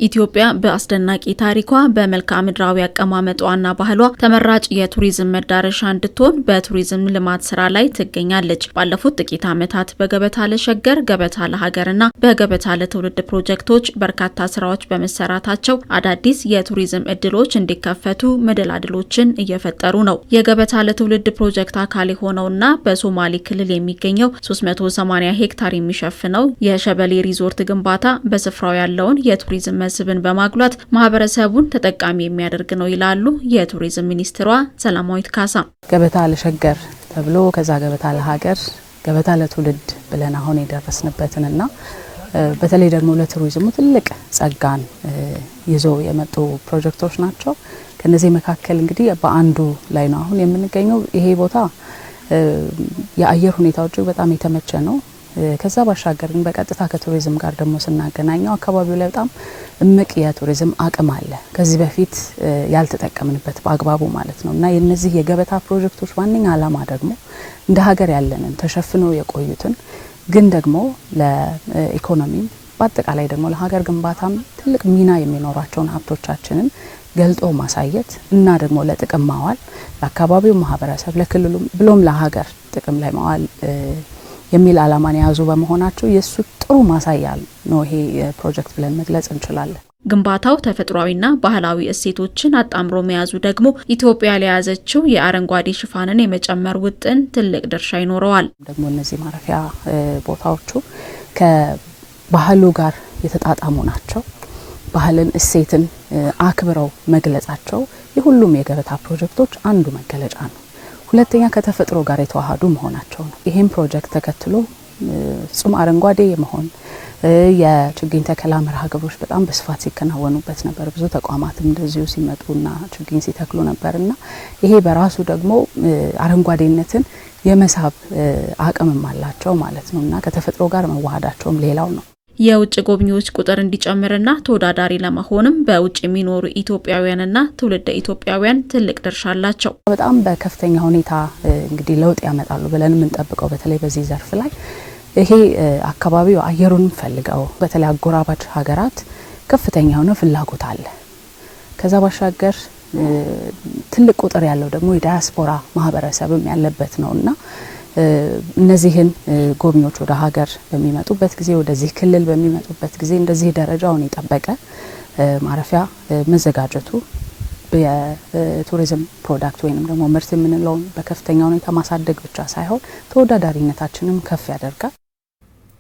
ኢትዮጵያ በአስደናቂ ታሪኳ በመልክዓ ምድራዊ አቀማመጧና ባህሏ ተመራጭ የቱሪዝም መዳረሻ እንድትሆን በቱሪዝም ልማት ስራ ላይ ትገኛለች። ባለፉት ጥቂት ዓመታት በገበታ ለሸገር፣ ገበታ ለሀገርና በገበታ ለትውልድ ፕሮጀክቶች በርካታ ስራዎች በመሰራታቸው አዳዲስ የቱሪዝም እድሎች እንዲከፈቱ መደላድሎችን እየፈጠሩ ነው። የገበታ ለትውልድ ፕሮጀክት አካል የሆነውና በሶማሌ ክልል የሚገኘው 380 ሄክታር የሚሸፍነው የሸበሌ ሪዞርት ግንባታ በስፍራው ያለውን የቱሪዝም መስህብን በማጉላት ማህበረሰቡን ተጠቃሚ የሚያደርግ ነው ይላሉ የቱሪዝም ሚኒስትሯ ሰላማዊት ካሳ። ገበታ ለሸገር ተብሎ ከዛ ገበታ ለሀገር ገበታ ለትውልድ ብለን አሁን የደረስንበትንና በተለይ ደግሞ ለቱሪዝሙ ትልቅ ጸጋን ይዞ የመጡ ፕሮጀክቶች ናቸው። ከነዚህ መካከል እንግዲህ በአንዱ ላይ ነው አሁን የምንገኘው። ይሄ ቦታ የአየር ሁኔታው እጅግ በጣም የተመቸ ነው። ከዛ ባሻገር ግን በቀጥታ ከቱሪዝም ጋር ደግሞ ስናገናኘው አካባቢው ላይ በጣም እምቅ የቱሪዝም አቅም አለ፣ ከዚህ በፊት ያልተጠቀምንበት በአግባቡ ማለት ነው። እና የነዚህ የገበታ ፕሮጀክቶች ዋነኛ ዓላማ ደግሞ እንደ ሀገር ያለንን ተሸፍነው የቆዩትን ግን ደግሞ ለኢኮኖሚ በአጠቃላይ ደግሞ ለሀገር ግንባታም ትልቅ ሚና የሚኖራቸውን ሀብቶቻችንን ገልጦ ማሳየት እና ደግሞ ለጥቅም ማዋል ለአካባቢው ማህበረሰብ፣ ለክልሉ ብሎም ለሀገር ጥቅም ላይ ማዋል የሚል ዓላማን ያዙ በመሆናቸው የሱ ጥሩ ማሳያ ነው ይሄ ፕሮጀክት ብለን መግለጽ እንችላለን። ግንባታው ተፈጥሯዊና ባህላዊ እሴቶችን አጣምሮ መያዙ ደግሞ ኢትዮጵያ ለያዘችው የአረንጓዴ ሽፋንን የመጨመር ውጥን ትልቅ ድርሻ ይኖረዋል። ደግሞ እነዚህ ማረፊያ ቦታዎቹ ከባህሉ ጋር የተጣጣሙ ናቸው። ባህልን እሴትን አክብረው መግለጻቸው የሁሉም የገበታ ፕሮጀክቶች አንዱ መገለጫ ነው። ሁለተኛ ከተፈጥሮ ጋር የተዋሃዱ መሆናቸው ነው። ይሄን ፕሮጀክት ተከትሎ ጹም አረንጓዴ የመሆን የችግኝ ተከላ መርሃ ግብሮች በጣም በስፋት ሲከናወኑበት ነበር። ብዙ ተቋማትም እንደዚሁ ሲመጡና ችግኝ ሲተክሉ ነበርና ይሄ በራሱ ደግሞ አረንጓዴነትን የመሳብ አቅምም አላቸው ማለት ነውና ከተፈጥሮ ጋር መዋሃዳቸውም ሌላው ነው። የውጭ ጎብኚዎች ቁጥር እንዲጨምርና ተወዳዳሪ ለመሆንም በውጭ የሚኖሩ ኢትዮጵያውያንና ትውልደ ኢትዮጵያውያን ትልቅ ድርሻ አላቸው። በጣም በከፍተኛ ሁኔታ እንግዲህ ለውጥ ያመጣሉ ብለን የምንጠብቀው በተለይ በዚህ ዘርፍ ላይ ይሄ አካባቢው አየሩን ፈልገው በተለይ አጎራባች ሀገራት ከፍተኛ የሆነ ፍላጎት አለ። ከዛ ባሻገር ትልቅ ቁጥር ያለው ደግሞ የዳያስፖራ ማህበረሰብም ያለበት ነውና እነዚህን ጎብኚዎች ወደ ሀገር በሚመጡበት ጊዜ ወደዚህ ክልል በሚመጡበት ጊዜ እንደዚህ ደረጃውን የጠበቀ ማረፊያ መዘጋጀቱ የቱሪዝም ፕሮዳክት ወይንም ደግሞ ምርት የምንለው በከፍተኛ ሁኔታ ማሳደግ ብቻ ሳይሆን ተወዳዳሪነታችንም ከፍ ያደርጋል።